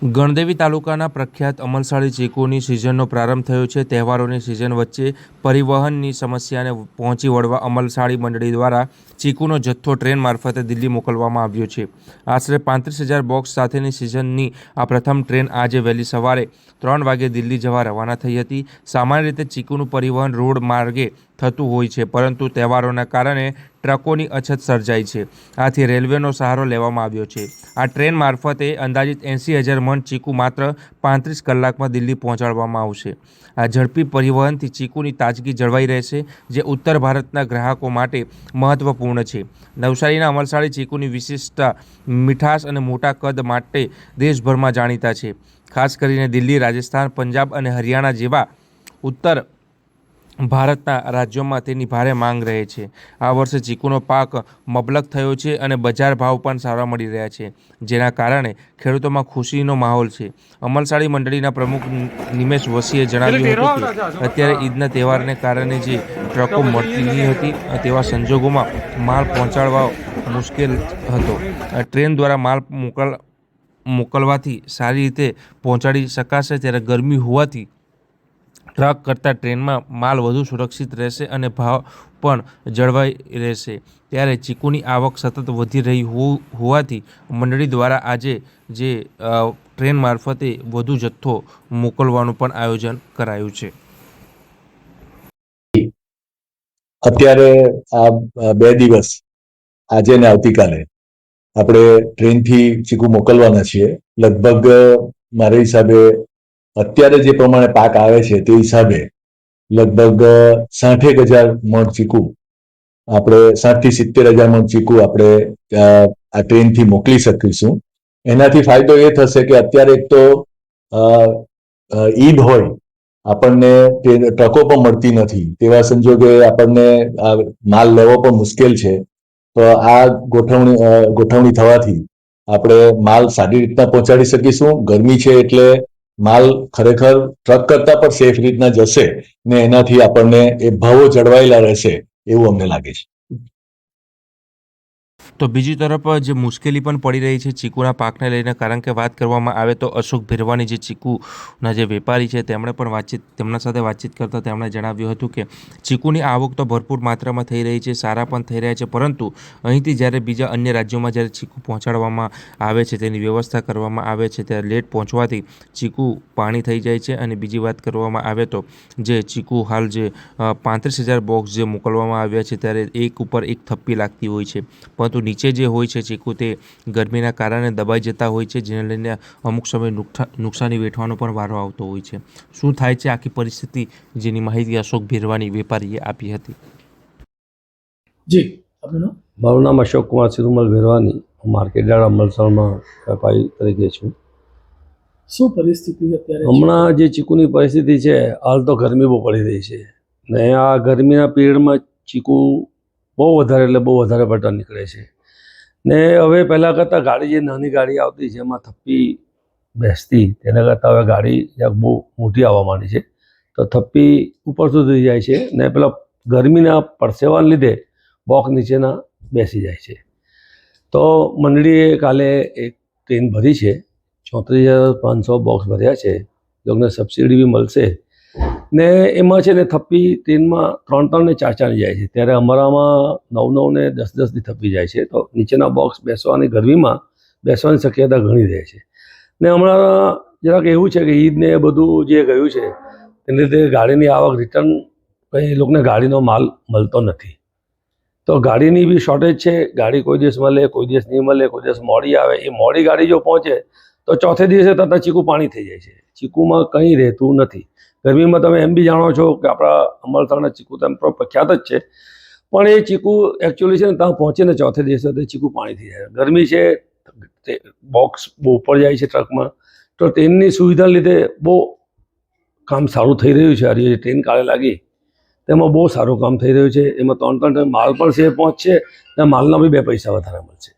ગણદેવી તાલુકાના પ્રખ્યાત અમલસાડી ચીકુની સિઝનનો પ્રારંભ થયો છે. તહેવારોની સિઝન વચ્ચે પરિવહનની સમસ્યાને પહોંચી વળવા અમલસાડી મંડળી દ્વારા ચીકુનો જથ્થો ટ્રેન મારફતે દિલ્હી મોકલવામાં આવ્યો છે. આશરે 35,000 બોક્સ સાથેની સિઝનની આ પ્રથમ ટ્રેન આજે વહેલી સવારે 3 વાગે દિલ્હી જવા રવાના થઈ હતી. સામાન્ય રીતે ચીકુનું પરિવહન રોડ માર્ગે થતું હોય છે, પરંતુ તહેવારોના કારણે ટ્રકોની અછત સર્જાઈ છે. આથી રેલવેનો સહારો લેવામાં આવ્યો છે. આ ટ્રેન મારફતે અંદાજિત 80,000 મણ ચીકુ માત્ર 35 કલાકમાં દિલ્હી પહોંચાડવામાં આવશે. આ ઝડપી પરિવહનથી ચીકુની તાજગી જળવાઈ રહેશે, જે ઉત્તર ભારતના ગ્રાહકો માટે મહત્વપૂર્ણ છે. નવસારીના અમલસાડી ચીકુની વિશિષ્ટતા, મીઠાશ અને મોટા કદ માટે દેશભરમાં જાણીતા છે. ખાસ કરીને દિલ્હી, રાજસ્થાન, પંજાબ અને હરિયાણા જેવા ઉત્તર ભારતના રાજ્યોમાં તેની ભારે માંગ રહે છે. આ વર્ષે ચીકુનો પાક મબલક થયો છે અને બજાર ભાવ પણ સારા મળી રહ્યા છે, જેના કારણે ખેડૂતોમાં ખુશીનો માહોલ છે. અમલસાડી મંડળીના પ્રમુખ નિમેશ વસીએ જણાવ્યું હતું કે અત્યારે ઈદના તહેવારને કારણે જે ટ્રકો મળતી નહીં હતી, તેવા સંજોગોમાં માલ પહોંચાડવા મુશ્કેલ હતો. ટ્રેન દ્વારા માલ મોકલવાથી સારી રીતે પહોંચાડી શકાશે. ત્યારે ગરમી હોવાથી ટ્રક કરતાં ટ્રેનમાં માલ વધુ સુરક્ષિત રહેશે અને ભાવ પણ જળવાઈ રહેશે. ત્યારે ચીકુની આવક સતત વધી રહી હોવાથી મંડળી દ્વારા આજે જે ટ્રેન મારફતે વધુ જથ્થો મોકલવાનું પણ આયોજન કરાયું છે. અત્યારે આ 2 દિવસ આજે ને આવતીકાલે આપણે ટ્રેનથી ચીકુ મોકલવાના છીએ. લગભગ મારા હિસાબે અત્યારે જે પ્રમાણે પાક આવે છે તે હિસાબે લગભગ 60,000 મણ ચીકુ આપણે 60,000 થી 70,000 મણ ચીકુ આપણે આ ટ્રેનથી મોકલી શકીશું. એનાથી ફાયદો એ થશે કે અત્યારે એક તો ઈદ હોય, આપણને ટ્રકો પણ મળતી નથી, તેવા સંજોગે આપણને માલ લેવો પણ મુશ્કેલ છે. તો આ ગોઠવણી થવાથી આપણે માલ સારી રીતના પહોંચાડી શકીશું. ગરમી છે એટલે માલ ખરેખર ટ્રક કરતાં પણ સેફ રીતના જશે ને એનાથી આપણને એ ભાવો જળવાયેલા રહેશે એવું અમને લાગે છે. તો બીજી તરફ જે મુશ્કેલી પણ પડી રહી છે ચીકુના પાકને લઈને, કારણ કે વાત કરવામાં આવે તો અશોક ભેરવાની જે ચીકુના જે વેપારી છે તેમના સાથે વાતચીત કરતાં તેમણે જણાવ્યું હતું કે ચીકુની આવક તો ભરપૂર માત્રામાં થઈ રહી છે, સારા પણ થઈ રહ્યા છે, પરંતુ અહીંથી જ્યારે બીજા અન્ય રાજ્યોમાં જ્યારે ચીકુ પહોંચાડવામાં આવે છે, તેની વ્યવસ્થા કરવામાં આવે છે, ત્યારે લેટ પહોંચવાથી ચીકુ પાણી થઈ જાય છે. અને બીજી વાત કરવામાં આવે તો જે ચીકુ હાલ જે 35,000 બોક્સ જે મોકલવામાં આવ્યા છે, ત્યારે એક ઉપર એક થપ્પી લાગતી હોય છે, પરંતુ નીચે જે હોય છે ચીકુ તે ગરમીના કારણે દબાઈ જતા હોય છે, જેને લઈને અમુક સમય નુકસાની વેઠવાનો પણ વારો આવતો હોય છે. શું થાય છે આખી પરિસ્થિતિ, જેની માહિતી અશોક ભેરવાની વેપારીએ આપી હતી. જી, આપનું મારું નામ અશોક કુમાર સિરુમલ ભેરવાની, હું માર્કેટયાર્ડ અમલસાડમાં વેપારી તરીકે છું. શું પરિસ્થિતિ અત્યારે? હમણાં જે ચીકુની પરિસ્થિતિ છે, હાલ તો ગરમી બહુ પડી રહી છે ને આ ગરમીના પીરિયડમાં ચીકુ બહુ વધારે પડતા નીકળે છે ને હવે પહેલાં કરતાં ગાડી જે નાની ગાડી આવતી છે એમાં થપ્પી બેસતી, તેના કરતાં હવે ગાડી બહુ મોટી આવવા માંડી છે. તો થપ્પી ઉપર સુધી જાય છે ને પેલા ગરમીના પરસેવાને લીધે બોક્સ નીચેના બેસી જાય છે. તો મંડળીએ કાલે એક ટ્રેન ભરી છે, 34,500 બોક્સ ભર્યા છે, લોકોને સબસિડી બી મળશે ને એમાં છે ને થપ્પી ટ્રેનમાં 3-3 ને 4-4 જાય છે. ત્યારે અમારામાં 9-9 ને 10-10ની થપ્પી જાય છે. તો નીચેના બોક્સ બેસવાની ગરમીમાં બેસવાની શક્યતા ઘણી રહે છે. ને હમણાં જરાક એવું છે કે ઈદ ને બધું જે ગયું છે તેને લીધે ગાડીની આવક રિટર્ન કંઈ એ લોકોને ગાડીનો માલ મળતો નથી. તો ગાડીની બી શોર્ટેજ છે. ગાડી કોઈ દિવસ મળે, કોઈ દિવસ નહીં મળે, કોઈ દિવસ મોડી આવે. એ મોડી ગાડી જો પહોંચે તો ચોથે દિવસે તરત ચીકુ પાણી થઈ જાય છે. ચીકુમાં કંઈ રહેતું નથી. ગરમીમાં તમે એમ બી જાણો છો કે આપણા અમલસાડના ચીકુ તો એમ પ્રખ્યાત જ છે, પણ એ ચીકુ એકચ્યુઅલી છે ને ત્યાં પહોંચે ને ચોથે દિવસે તો ચીકુ પાણી થઈ જાય. ગરમી છે, બોક્સ બહુ ઉપર જાય છે ટ્રકમાં. તો ટ્રેનની સુવિધાને લીધે બહુ કામ સારું થઈ રહ્યું છે. આજે ટ્રેન કાલે લાગી તેમાં બહુ સારું કામ થઈ રહ્યું છે. એમાં 3-3 માલ પણ સેફ પહોંચશે ને માલના બી 2 પૈસા વધારે મળશે.